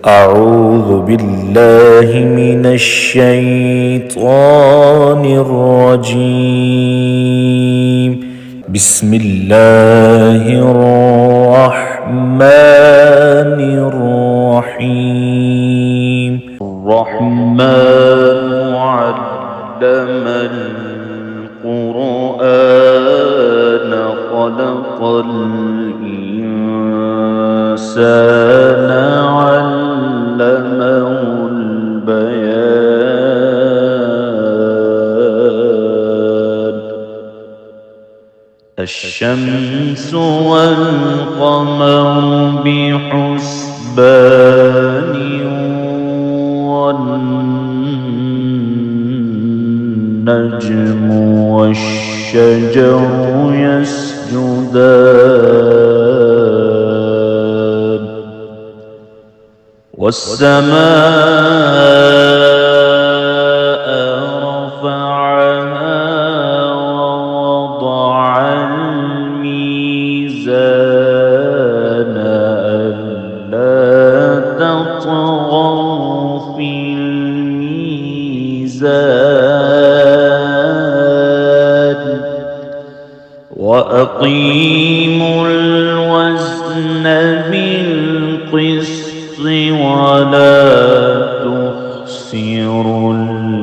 أعوذ بالله من الشيطان الرجيم. بسم الله الرحمن الرحيم. الرحمن علم القرآن خلق الإنسان علمه البيان. الشمس والقمر بحسبان والنجم والشجر يسجدان والسماء رفعها ووضع الميزان ألا تطغوا في الميزان وأقيموا الوزن بالقسط ولا تخسروا الميزان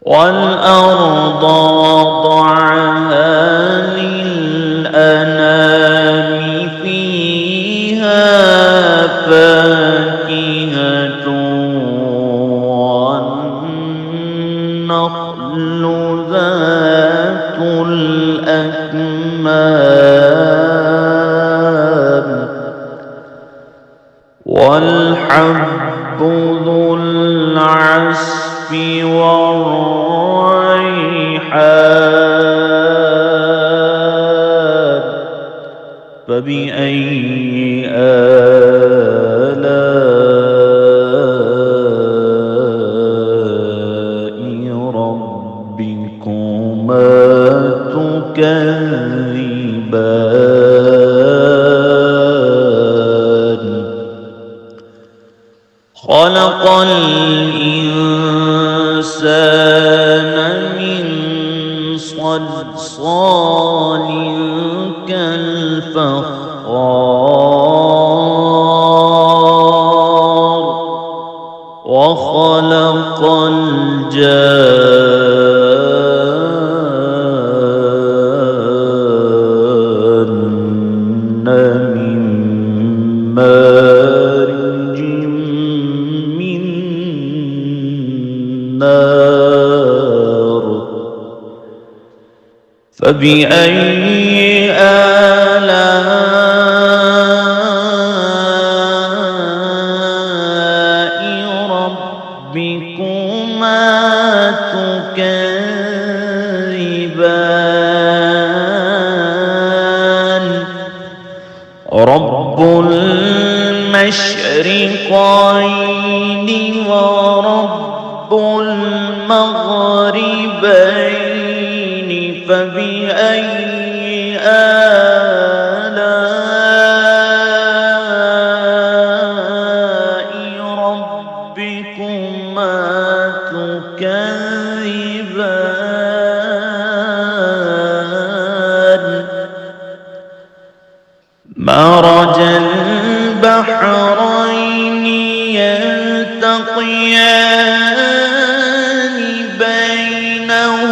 والأرض وضعها للأنام فيها فاكهة والنخل ذات الأكمام والحب ذو العصف والريحان. فبأي آلاء ربكما تكذبان. خلق الإنسان من صلصال كالفخار وخلق الجان من مارج من نار. فبأي آلاء ربكما تكذبان. رب المشرقين ورب المغربين. فبأي آلاء ربكما تكذبان. مرج البحرين يلتقيان بينهما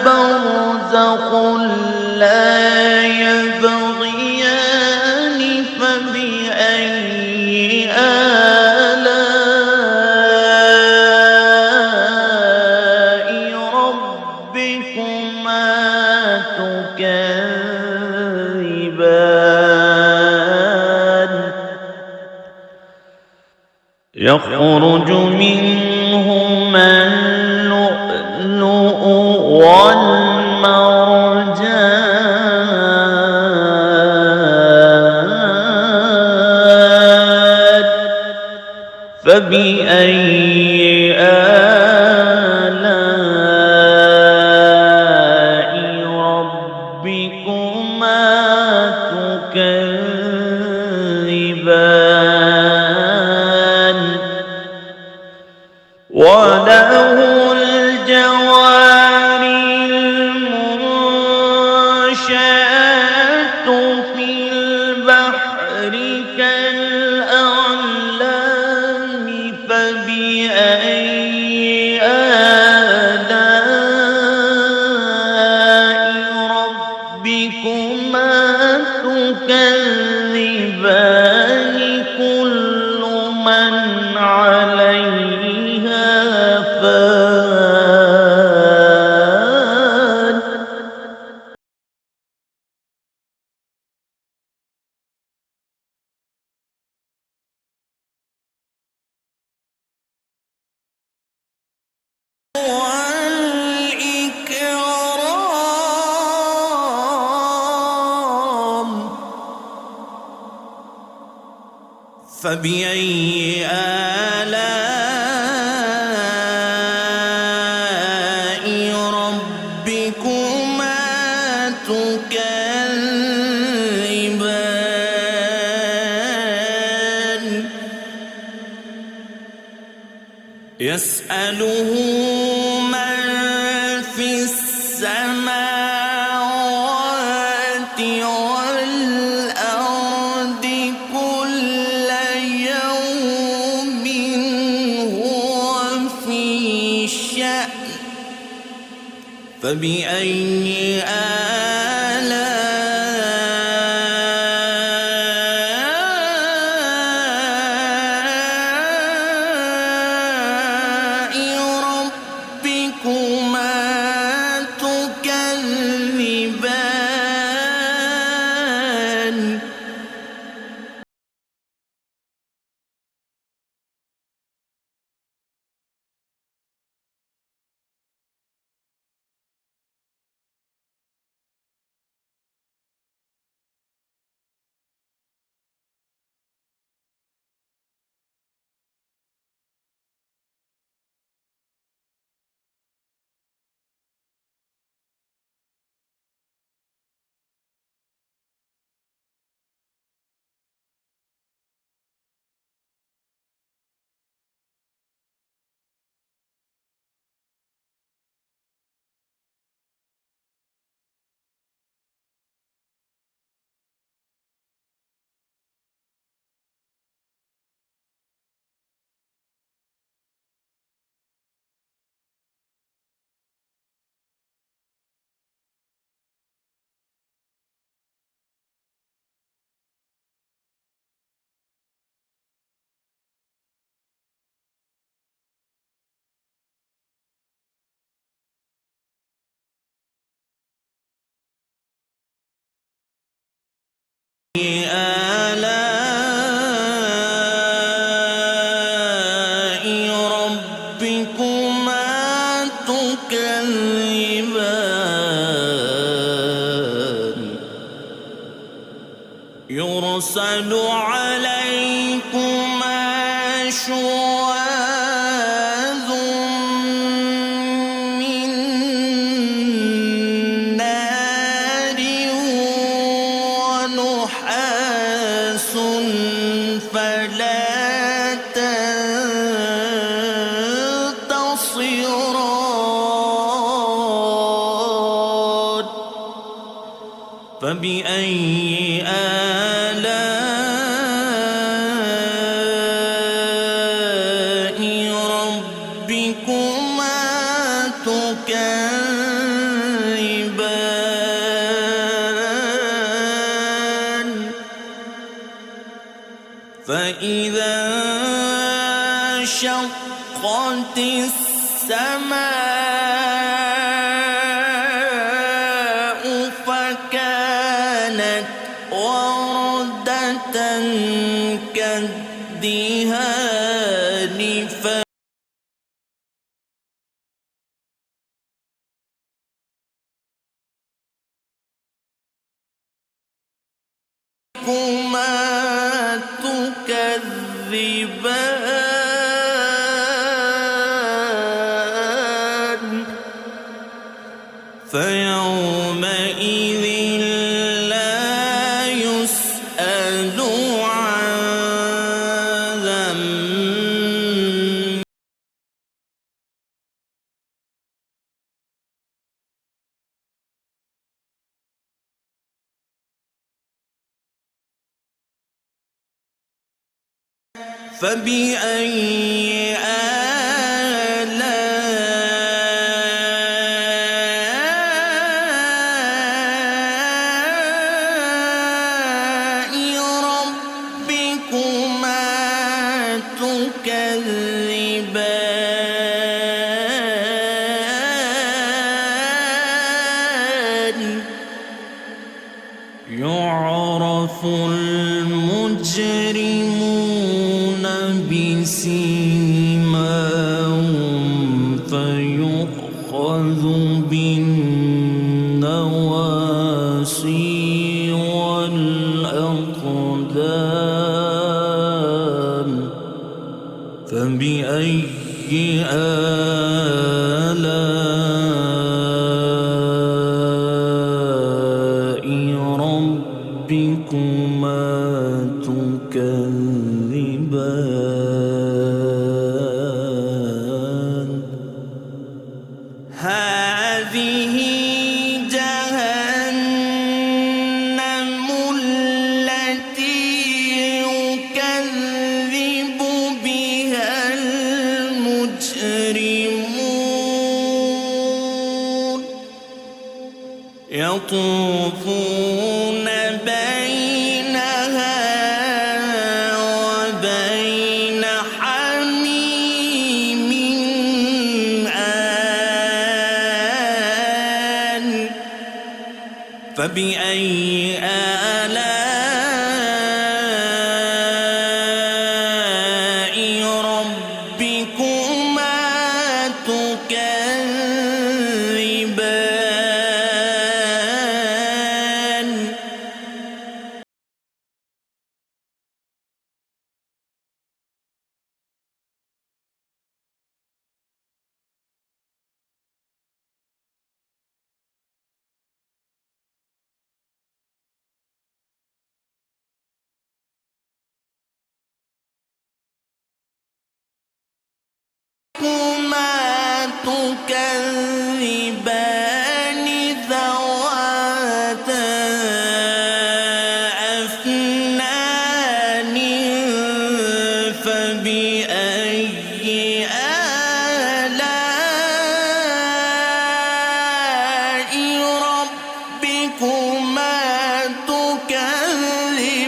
برزخ لا يبغيان. فبأي آلاء ربكما تكذبان. يخرج منهما اللؤلؤ والمرجان. فبأي آلاء فبأي آلاء ربكما تكذبان يسأله من في السماوات والأرض كل يوم هو في شأن فبأي آلاء ربكما تكذبان آلاء ربكما تكذبان يرسل عليكما شواظ من نار ونحاس فلا تنتصران فبأي آلاء ربكما تكذبان فإذا انشقت السماء فكانت وردة كالدهان فكما تكذبان فيومئذ لا يسأل عن فبأي آلاء ربكما تكذبان يعرف المجرمون بسيماهم فيؤخذ بالنواصي والأقدام هذه جهنم التي يكذب بها المجرمون يطوفون بينها وبين حميم آن فبأي آلاء ربكما تكذبان تكذبان ذواتا أفنان فبأي آلاء ربكما تكذبان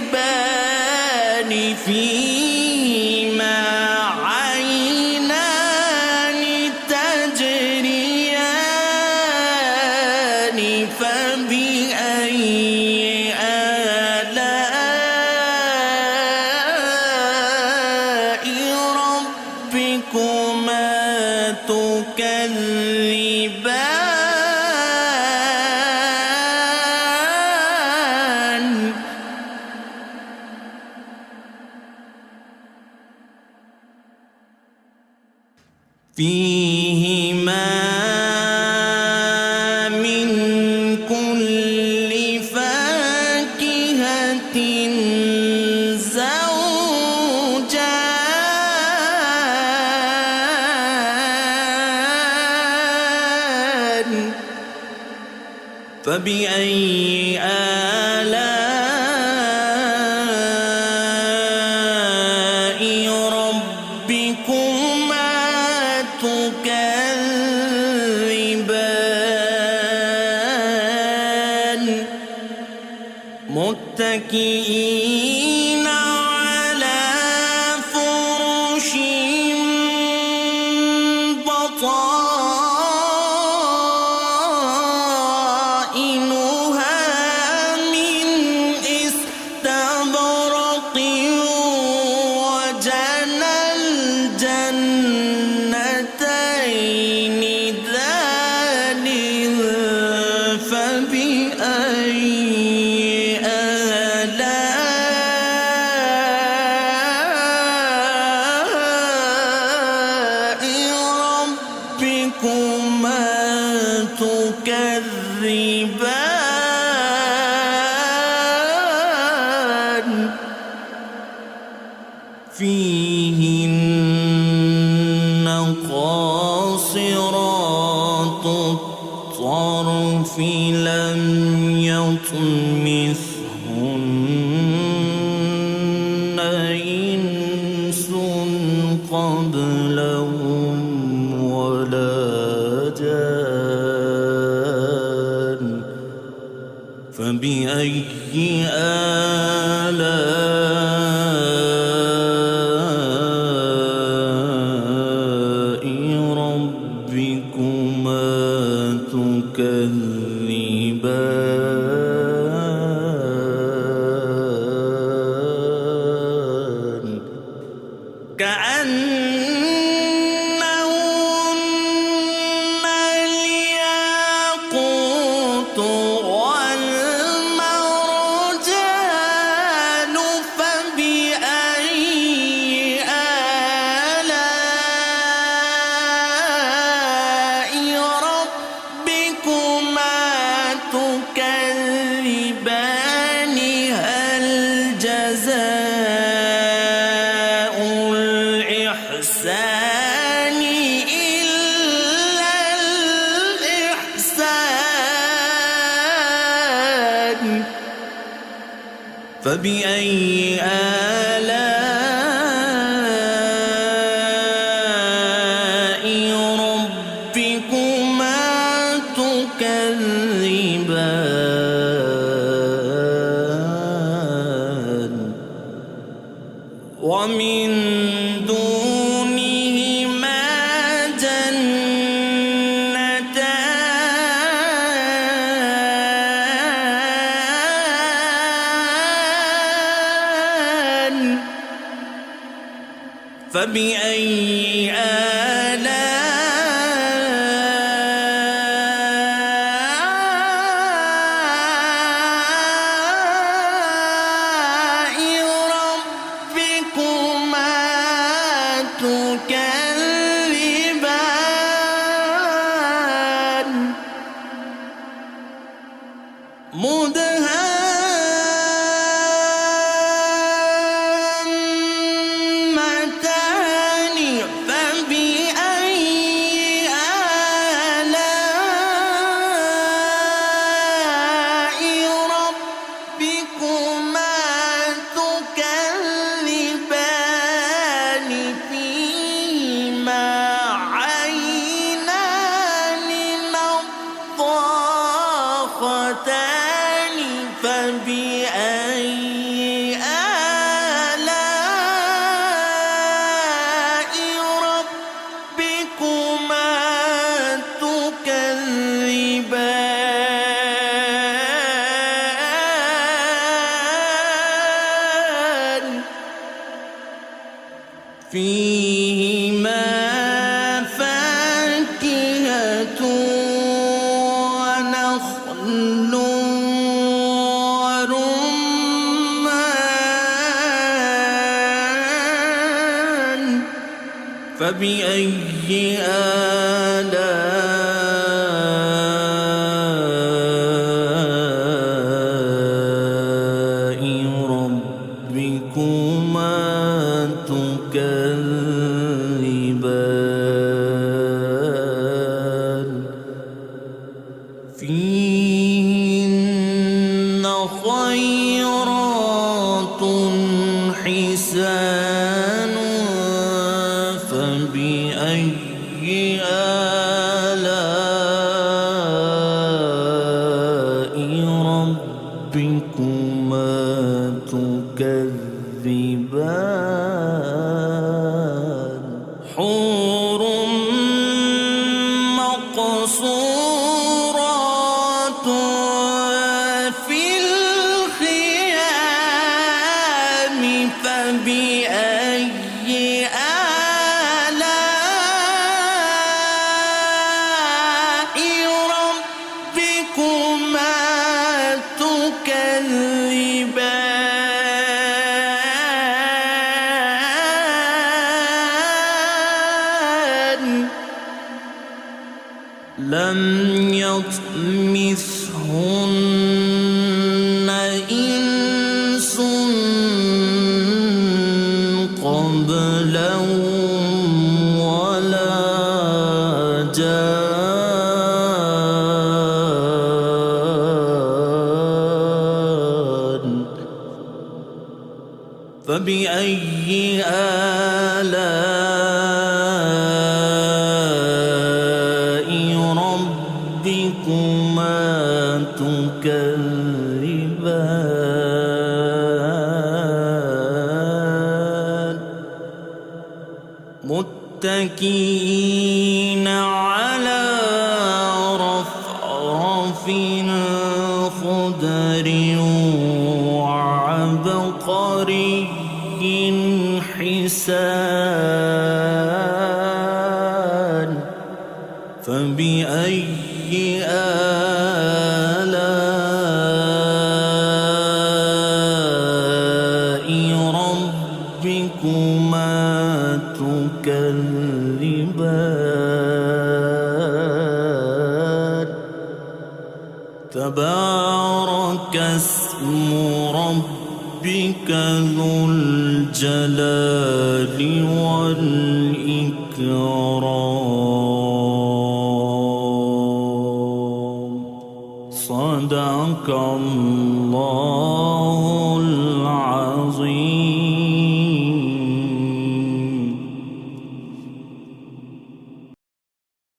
فيهما عينان تجريان فبأي آلاء ربكما تكذبان فيهما من كل فاكهة زوجان فبأي آلاء ربكما تكذبان متكئين على فرش بطائنها من استبرق وجنى الجنتين دان فبأي آلاء ربكما تكذبان فيهن قاصرات الطرف لم يطمثهن إنس قبلهم ولا جان فبأي آلاء ربكما تكذبان كأنهن الياقوت والمرجان فبأي آلاء ربكما فبأي آلاء ربكما تكذبان ومن دونهما جنتان فبأي آلاء ربكما تكذبان مدهامتان فبأي آلاء ربكما تكذبان فيهما عينان نضاختان فبأي آلاء ربكما تكذبان فيهما فاكهة ونخل ورمان فبأي آلاء ربكما تكذبان فيهن خيرات حسان فبأي آلاء ربكما تكذبان حور مقصورات في الخيام فبأي آلاء ربكما تكذبان لم يطمثهن إنس قبلهم ولا جان فبأي آلاء ربكما تكذبان متكئين على رفرف خضر وعبقري حسان فبأي آلاء ربكما تكذبان تبارك اسم ربك ذو الجلال والإكرام صدق صدق الله العظيم.